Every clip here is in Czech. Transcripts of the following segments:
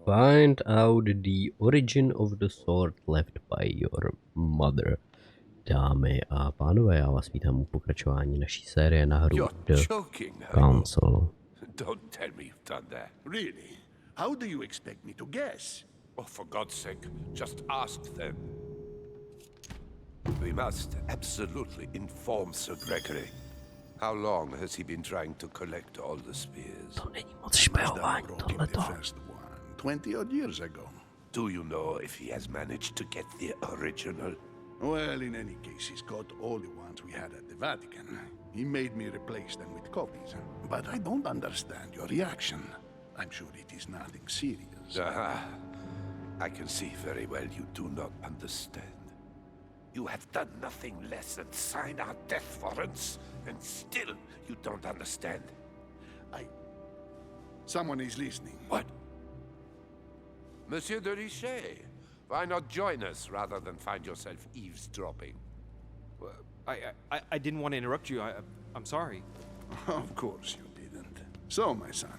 Find out the origin of the sword left by your mother. Dámy a pánové, já vás vítám u pokračování naší série na hru You're The joking, are you? Council. Don't tell me you've done that. Really? How do you expect me to guess? Oh, for God's sake, just ask them. We must absolutely inform Sir Gregory. How long has he been trying to collect all the spears? To není moc Must špehování, have brought him the tohleto. first one 20 odd years ago. Do you know if he has managed to get the original? Well, in any case, he's got all the ones we had at the Vatican. He made me replace them with copies. But I don't understand your reaction. I'm sure it is nothing serious. I can see very well you do not understand. You have done nothing less than sign our death warrants, and still you don't understand. Someone is listening. What? Monsieur de Richet, why not join us rather than find yourself eavesdropping? I didn't want to interrupt you. I'm sorry. Of course you didn't. So, my son,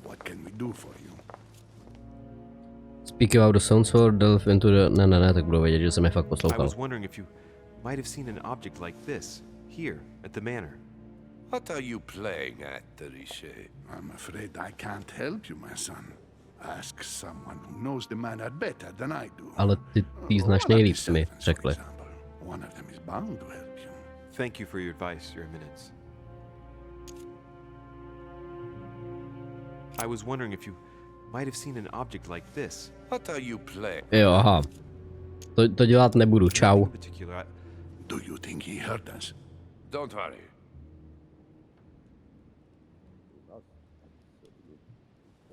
what can we do for you? Speak about the sound sword, delve into the... Ne, tak budu vědět, že jsem je fakt I poslouchal. was wondering if you might have seen an object like this here at the manor. What are you playing at, de Richet? I'm afraid I can't help you, my son. Ask someone who knows the manor better than I do. Ale ty znáš nejlíp, mi řekli. One of them is bound to help you. Thank you for your advice, Your Eminence. I was wondering if you might have seen an object like this. What are you playing? Jo, aha. To dělat nebudu, čau. In particular, Do you think he hurt us? Don't worry.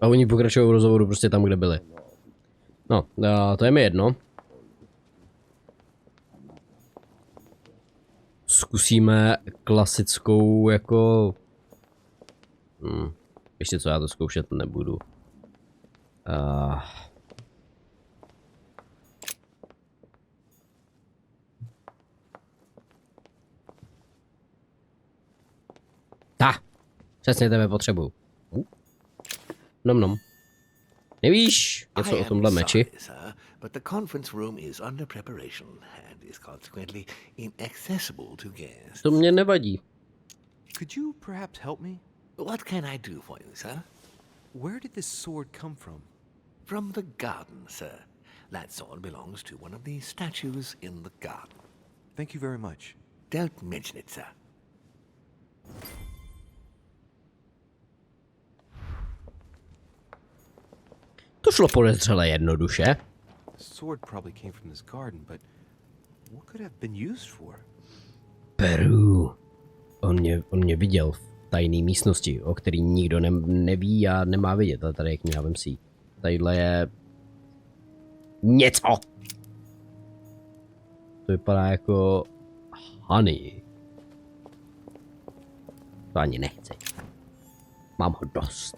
A oni pokračují v rozhovoru prostě tam, kde byli. No, to je mi jedno. Zkusíme klasickou jako... Ještě co, já to zkoušet nebudu. Přesně tebe potřebuju. Nom. Nevíš něco o tomhle meči? Sir, but the conference room is under preparation and is consequently inaccessible to guests. To mě nevadí. could you perhaps help me? What can I do for you, sir? Where did this sword come from? From the garden, sir. That sword belongs to one of the statues in the garden. Thank you very much. Don't mention it, sir. To šlo podezřele jednoduše. The sword probably came from this garden, but what could have been used for? Peru. On mě viděl v tajné místnosti, o který nikdo neví a nemá vidět, ale tady je kniha, vem si ji. Tadyhle je... něco! To vypadá jako... honey. To ani nechci. Mám ho dost.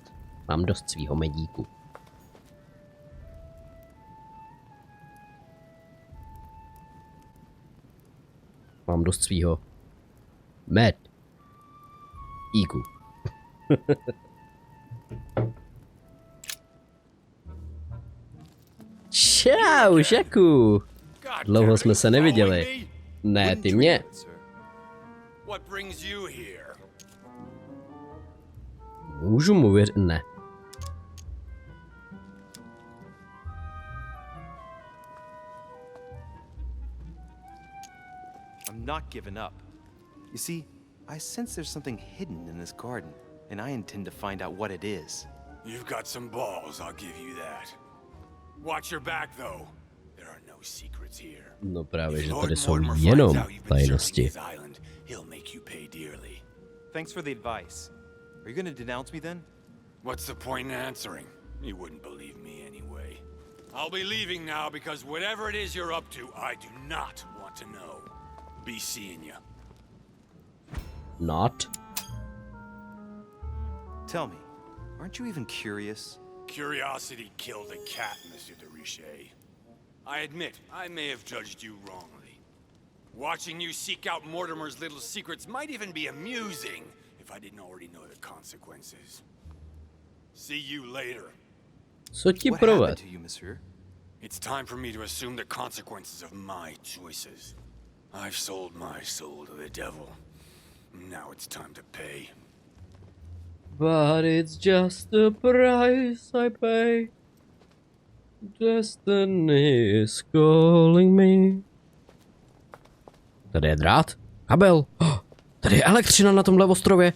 Mám dost svýho medíku. Mám dost svýho med. Íku. Čau, Žaku. Dlouho jsme se neviděli. Ne, ty mě. What brings you here? Můžu mu věřit? Ne. I'm not giving up. You see, I sense there's something hidden in this garden, and I intend to find out what it is. You've got some balls, I'll give you that. Watch your back, though. There are no secrets here. No právě, If že Lord tady jsou Mortimer jenom finds out you've been tajnosti. searching his island, he'll make you pay dearly. Thanks for the advice. Are you going to denounce me then? What's the point in answering? You wouldn't believe me anyway. I'll be leaving now because whatever it is you're up to, I do not want to know. Be seeing you. Not? Tell me, aren't you even curious? Curiosity killed a cat, Monsieur de Richet. I admit, I may have judged you wrongly. Watching you seek out Mortimer's little secrets might even be amusing, if I didn't already know the consequences. See you later. Co ti What proved? happened to you, monsieur? It's time for me to assume the consequences of my choices. I've sold my soul to the devil. Now it's time to pay. But it's just the price I pay. Destiny is calling me. Tady je drát? Kabel? Oh, tady je elektřina na tomhle ostrově.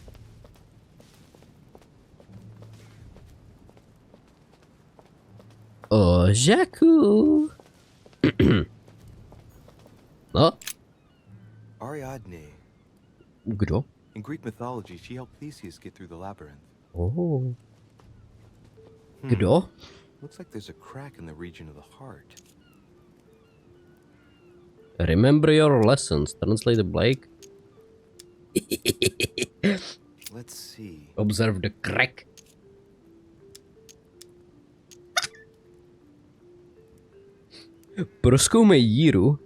O, Žaku. No? Ariadne. Kdo? In Greek mythology, she helped Theseus get through the labyrinth. Oh. Kdo? Looks like there's a crack in the region of the heart. Remember your lessons. Translate Blake. Let's see. Observe the crack. Prozkoumej díru,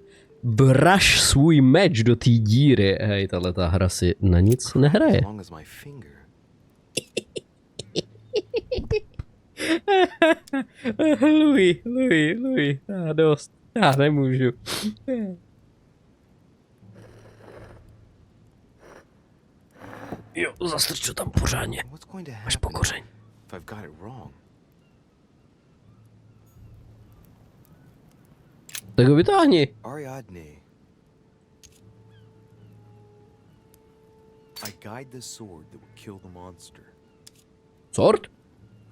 vraž svůj meč do té díry. Hej, tahleta hra si na nic nehraje. As long as my finger. Louis, dost. Já nemůžu. Jo, zastrču tam pořádně. What's going to Až po happen kořeň. if I've got it wrong? Tak ho vytáhni. Ariadne. I guide the sword that will kill the monster. Sword?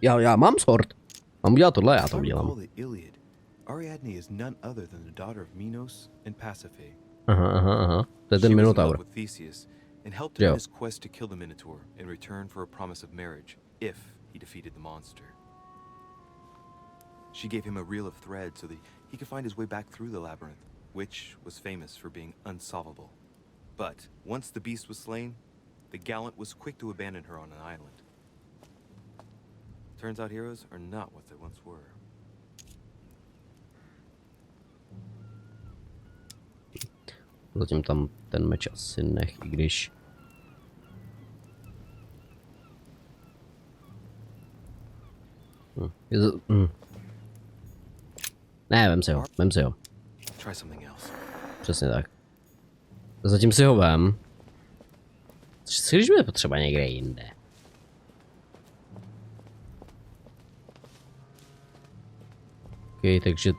Já mám sword. Mám udělat tohle, já to If I recall udělám. the Iliad, Ariadne is none other than the daughter of Minos and Pasiphae. Aha. To je ten She was in love Minotaur. with Theseus and helped him Jo. in his quest to kill the Minotaur in return for a promise of marriage if he defeated the monster. She gave him a reel of thread so that he could find his way back through the labyrinth, which was famous for being unsolvable. But once the beast was slain, the gallant was quick to abandon her on an island. Turns out heroes are not what they once were. Zatím tam ten meč asi nech, i když... Ne, vem si ho. Try something else. Přesně tak. Zatím si ho vem. Co když bude potřeba někde jinde? Ok, takže...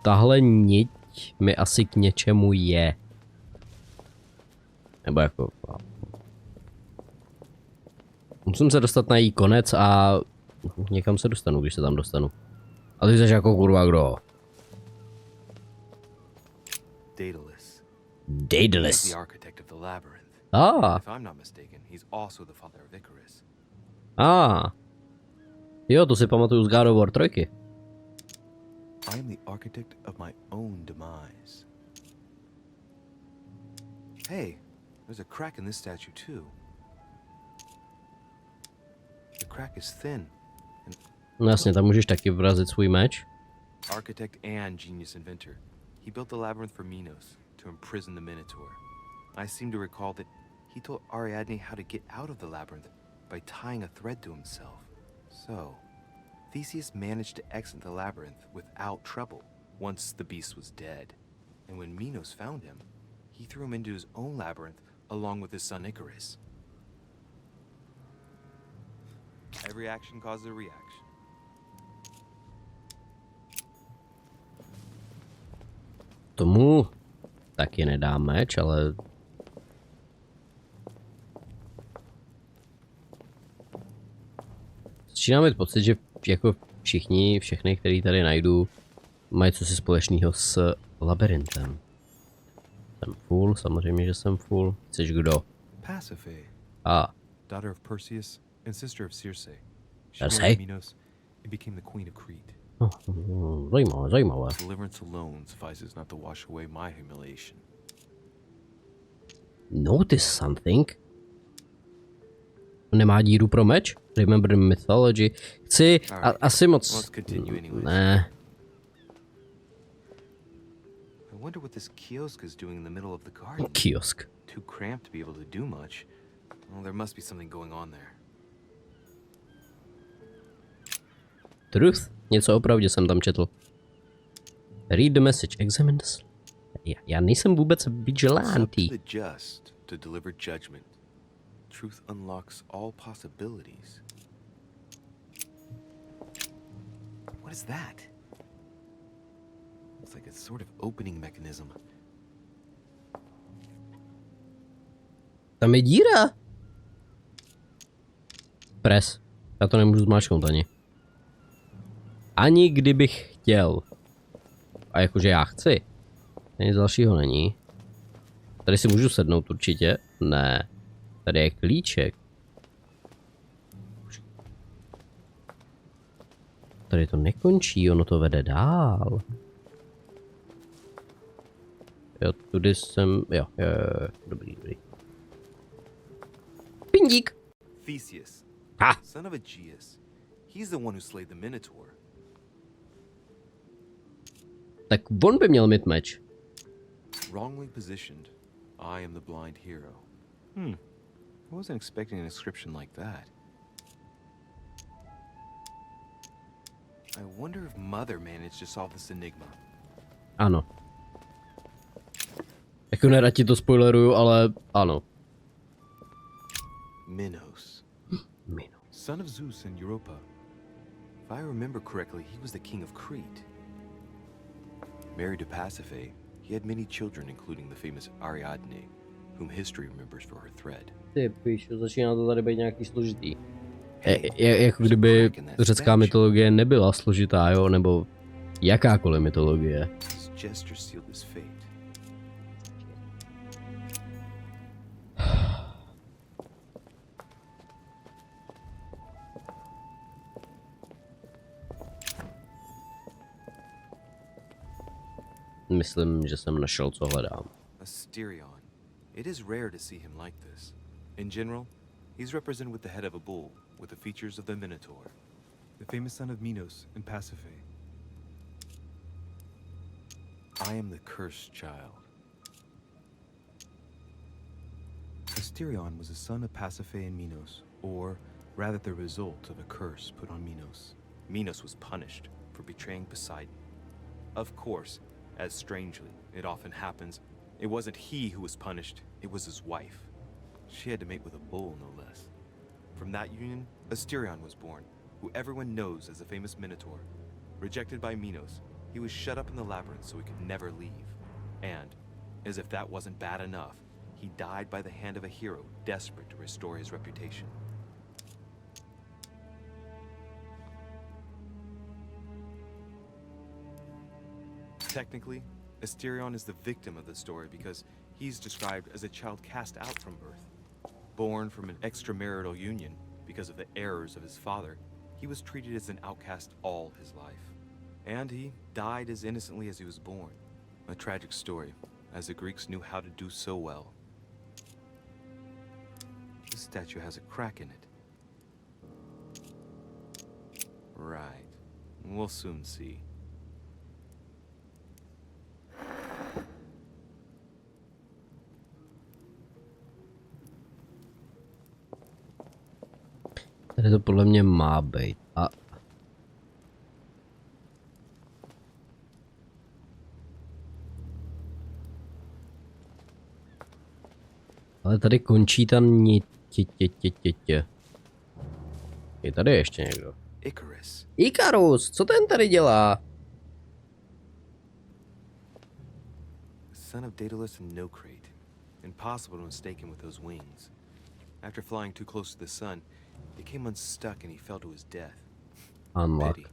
Tahle niť mi asi k něčemu je. Nebo jako... Musím se dostat na její konec a... Někam se dostanu, když se tam dostanu. A ty jsi jako kurva kdo? Daedalus. He's Daedalus. the architect of the labyrinth. Ah, If I'm not mistaken, he's also the father of Icarus. Jo, to si pamatuju z God of War 3. I am the architect of my own demise. Hey, there's a crack in this statue too. The crack is thin. No jasně, tam můžeš taky vrazit svůj meč. Architect and genius inventor. He built the labyrinth for Minos to imprison the Minotaur. I seem to recall that he told Ariadne how to get out of the labyrinth by tying a thread to himself. So, Theseus managed to exit the labyrinth without trouble once the beast was dead. And when Minos found him, he threw him into his own labyrinth along with his son Icarus. Every action causes a reaction. Tomu taky nedám meč, ale... Začínám mít pocit, že jako všechny, který tady najdu, mají cosi společného s labirintem. Jsem full, samozřejmě, že jsem full. Jseš kdo? Pasiphae, daughter of Perseus and sister of Circe. She Circe? married Minos and became the queen of Crete. Zajímavé. Deliverance alone suffices not to wash away my humiliation. Notice something. Nemá díru pro meč? Remember the mythology. Chci... asi moc... Let's continue anyways. Ne. I wonder what this kiosk is doing in the middle of the garden. Kiosk. Too cramped to be able to do much. Well, there must be something going on there. Truth. Něco opravdu jsem tam četl. Read the message. Examine the já nejsem vůbec vigilante. The just to deliver judgment. Truth unlocks all possibilities. What is that? It's like a sort of opening mechanism. Tam je díra. Pres. Já to nemůžu zmáčknout ani. Ani kdybych chtěl. A jakože já chci. Nic dalšího není. Tady si můžu sednout určitě. Ne. Tady je klíček. Tady to nekončí, ono to vede dál. Jo, tudy jsem... Jo. Dobrý. Pindík! Theseus, Ha! son of Aegeus. He's the one who slayed the Minotaur. Tak on by měl mít meč. Wrongly positioned, I am the blind hero. I wasn't expecting an inscription like that. I wonder if Mother managed to solve this enigma. Ano. Jako nerad ti to spoileruju, ale ano. Minos, Minos. son of Zeus and Europa. If I remember correctly, he was the king of Crete. Married to Pasiphae, he had many children, including the famous Ariadne, whom history remembers for her thread. Ty píšu, začíná to tady být nějaký složitý. Jako kdyby řecká mytologie nebyla složitá, jo, nebo jakákoliv mytologie. His gesture sealed his fate. Myslím, že jsem našel, co hledám. Asterion. It is rare to see him like this. In general, he's represented with the head of a bull, with the features of the Minotaur. The famous son of Minos and Pasiphae. I am the cursed child. Asterion was a son of Pasiphae and Minos, or rather the result of a curse put on Minos. Minos was punished for betraying Poseidon. Of course, as strangely it often happens, it wasn't he who was punished, it was his wife. She had to mate with a bull, no less. From that union, Asterion was born, who everyone knows as the famous Minotaur. Rejected by Minos, he was shut up in the labyrinth so he could never leave. And, as if that wasn't bad enough, he died by the hand of a hero desperate to restore his reputation. Technically, Asterion is the victim of the story because he's described as a child cast out from birth. Born from an extramarital union because of the errors of his father, he was treated as an outcast all his life. And he died as innocently as he was born. A tragic story, as the Greeks knew how to do so well. This statue has a crack in it. Right. We'll soon see. Tady to podle mě má být. A... Ale tady končí ta nitě. Je tady ještě někdo. Icarus. Ikarus, co ten tady dělá? Son of Daedalus and Nocrate. Impossible to mistake him with those wings. After flying too close to the sun, he came unstuck and he fell to his death. Unlock. Betty.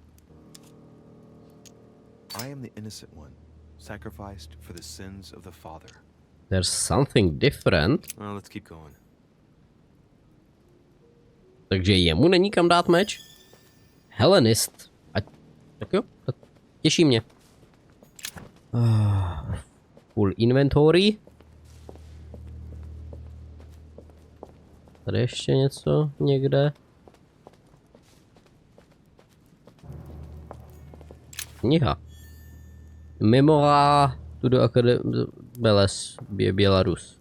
I am the innocent one, sacrificed for the sins of the father. There's something different. Well, let's keep going. Takže jemu není kam dát meč? Hellenist. Tak jo, tak těší mě. Full inventory. Tady ještě něco někde. Kniha. Memoir to the Beles, Bělarus.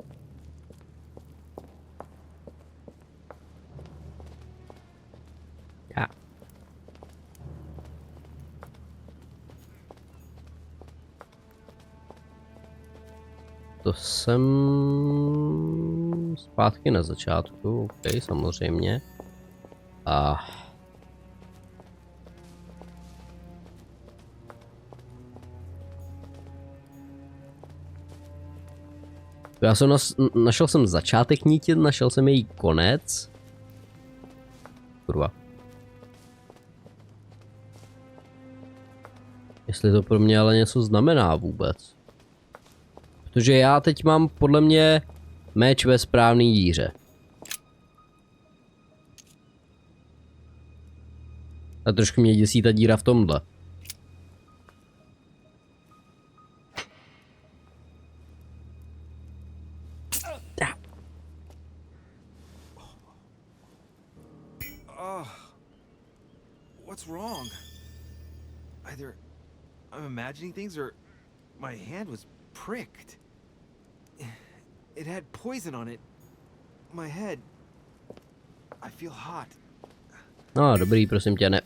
to jsem zpátky na začátku, ok, samozřejmě. A já jsem našel jsem začátek nítě, našel jsem její konec. Kurva. Jestli to pro mě ale něco znamená vůbec. Protože já teď mám podle mě meč ve správný díře. A trošku mě děsí ta díra v tomhle. What's wrong? Either I'm imagining things or my hand was pricked. It had poison on it. My head. I feel hot. No, dobrý, prosím tě, ne.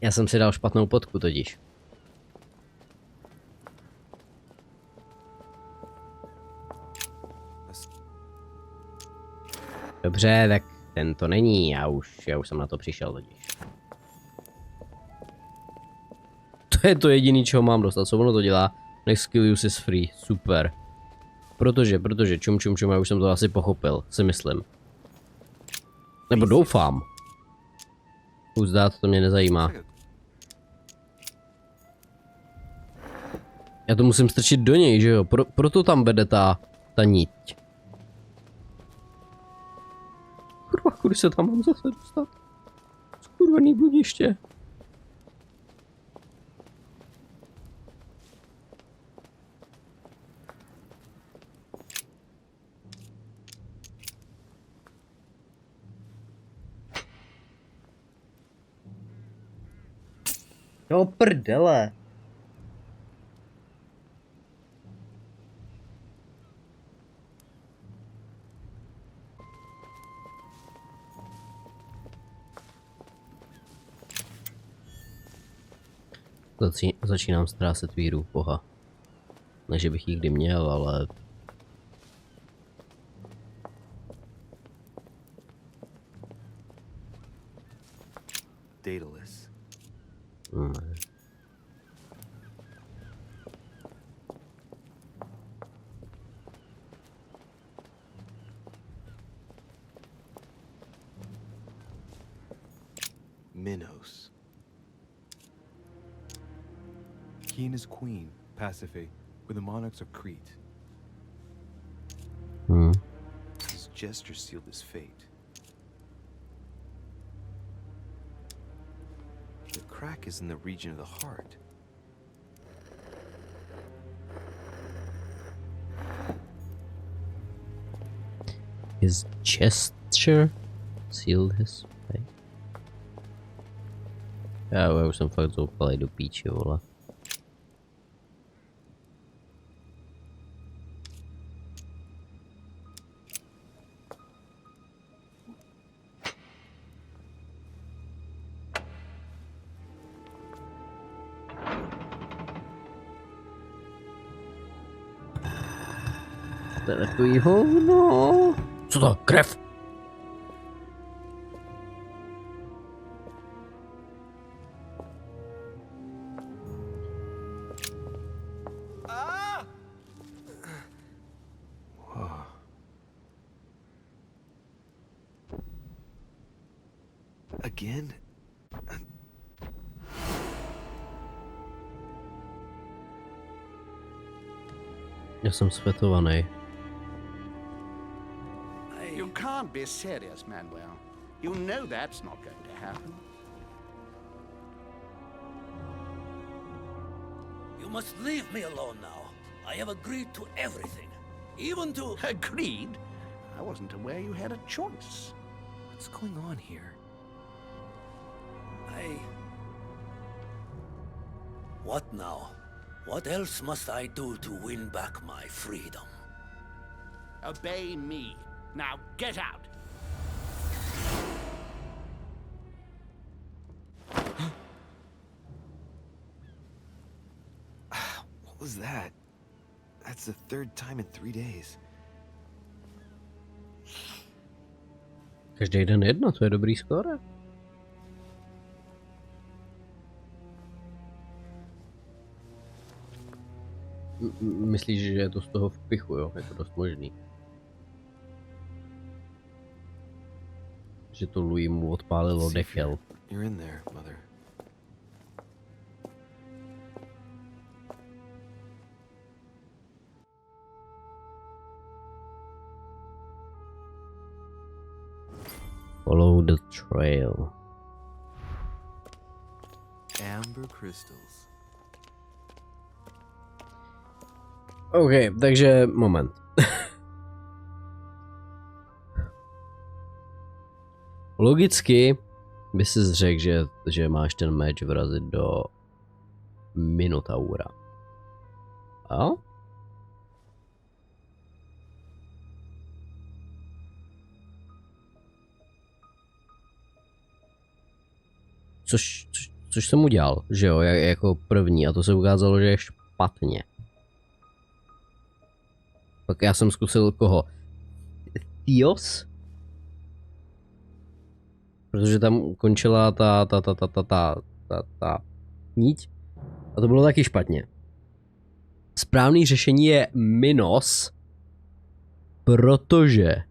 Já jsem si dal špatnou potku totiž. Dobře, tak ten to není, já už jsem na to přišel totiž. To je to jediný, čeho mám dostat, co ono to dělá. Next skill use is free, super. Protože, čum, já už jsem to asi pochopil, si myslím. Nebo doufám. Uzdát, to mě nezajímá. Já to musím strčit do něj, že jo, proto tam vede ta niť. Kurva, kudy se tam mám zase dostat? Skurvený bludiště. No prdele. Začínám ztrácet víru v Boha. Ne, že bych ji kdy měl, ale... Daedalus. Minos. He and his queen, Pasiphae, were the monarchs of Crete. His gesture sealed his fate. The crack is in the region of the heart. His gesture sealed his fate. Já už jsem fakt zoupalej do píči, vole. To je takový hovno. Co to? Krev! Again? Já jsem svetovaný. You can't be serious, Manuel. You know that's not going to happen. You must leave me alone now. I have agreed to everything. Even to... Agreed? I wasn't aware you had a choice. What's going on here? What now? What else must I do to win back my freedom? Obey me. Now get out. that? That's the third time in 3 days. Každý den jedno, to je dobrý skóre. Myslíš, že je to z toho vpichu, jo? Je to dost možný. Že to Louis mu odpálilo dekel. You're in there, mother. Follow the trail. Amber crystals. OK, takže moment. Logicky by si řekl, že máš ten meč vrazit do Minotaura. A? Což jsem udělal, že jo, jako první, a to se ukázalo, že je špatně. Pak já jsem zkusil koho? Theos? Protože tam končila ta niť. A to bylo taky špatně. Správný řešení je Minos, protože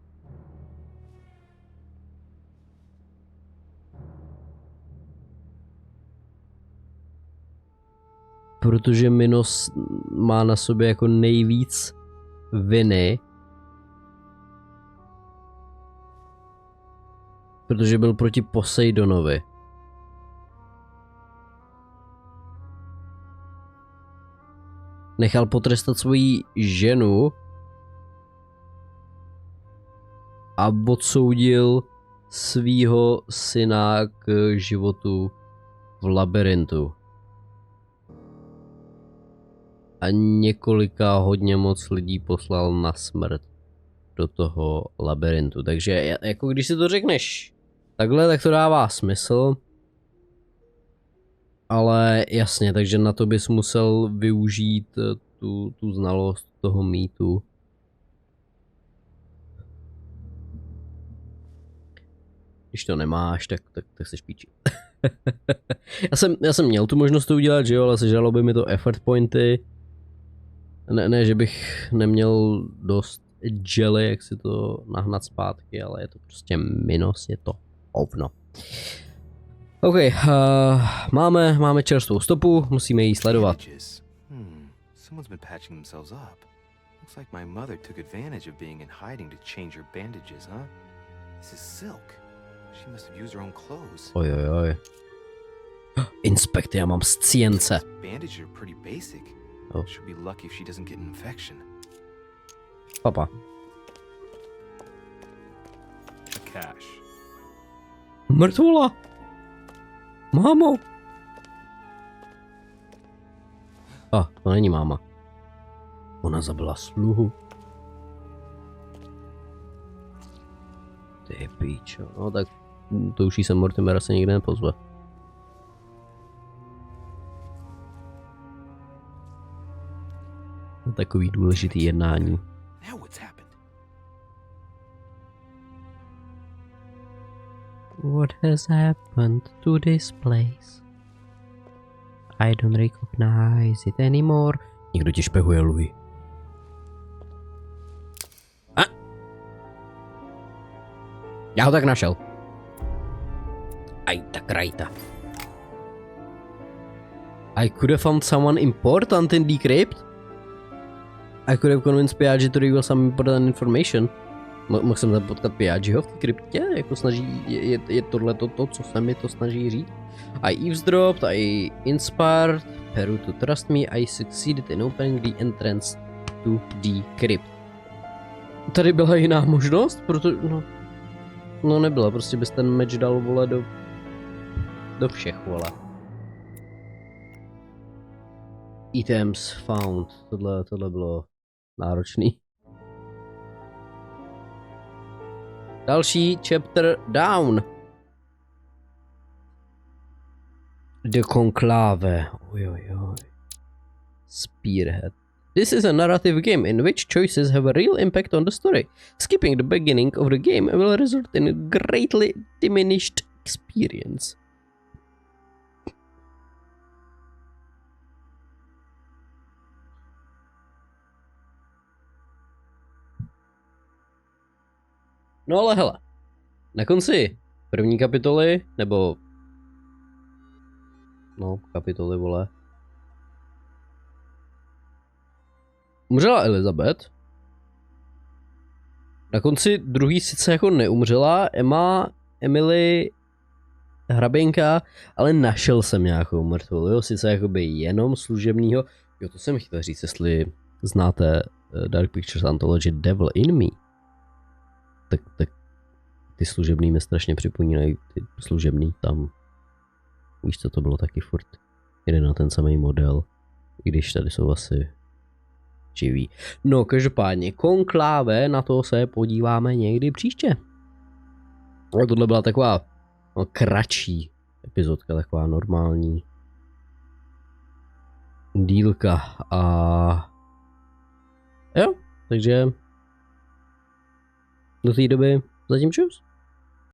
Minos má na sobě jako nejvíc viny, protože byl proti Poseidonovi. Nechal potrestat svoji ženu a odsoudil svýho syna k životu v labyrintu. A několika hodně moc lidí poslal na smrt do toho labyrintu. Takže jako když si to řekneš takhle, tak to dává smysl. Ale jasně, takže na to bys musel využít tu znalost toho mýtu. Když to nemáš, tak se špíčí. já jsem měl tu možnost to udělat, že jo, ale sežralo by mi to effort pointy. Ne, že bych neměl dost jelly, jak si to nahnat zpátky, ale je to prostě Minos, je to hovno. OK, máme čerstvou stopu, musíme ji sledovat. Someone's been patching themselves up. Looks like my mother took advantage of being in hiding to change her bandages, huh? This is silk. She must have used her own clothes. Oj. Inspekty, já mám science. Bandages are pretty basic. Oh. She'll be lucky if she doesn't get an infection. Papa. A cache. Mrtvola. Mámo. To není máma. Ona zabila sluhu. Ty píčo. No tak to už jí se Mortimera se nikdy nepozve. Takový důležitý jednání. What has happened to this place? I don't recognize it anymore. Někdo ti špehuje, Louis. Já ho tak našel. Aj tak rajta. I could have found someone important in the crypt. I could have convinced Piaggi to reveal some important information. Mohl jsem tam potkat Piaggiho v té kryptě? Jako snaží, je tohle to, co se mi to snaží říct? I eavesdropped, I inspired Peru to trust me, I succeeded in opening the entrance to the crypt. Tady byla jiná možnost, protože, no nebyla, prostě bys ten meč dal, vole, do všech, vole. Items found, tohle bylo náročný. Další chapter down. The Conclave. Ojojoj. Spearhead. This is a narrative game in which choices have a real impact on the story. Skipping the beginning of the game will result in a greatly diminished experience. No ale hele, na konci první kapitoly, nebo no, kapitoly, vole, umřela Elizabeth. Na konci druhý sice jako neumřela, Emily, hraběnka, ale našel jsem nějakou mrtvou, jo, sice jakoby jenom služebního. Jo, to jsem chtěl říct, jestli znáte Dark Pictures Anthology Devil in Me. Tak ty služebný mi strašně připomínají ty služebný tam. Víš co, to bylo taky furt jeden na ten samý model, i když tady jsou asi živý. No, každopádně, konkláve, na to se podíváme někdy příště. A tohle byla taková kratší epizodka, taková normální dílka a jo, takže do té doby zatím čus.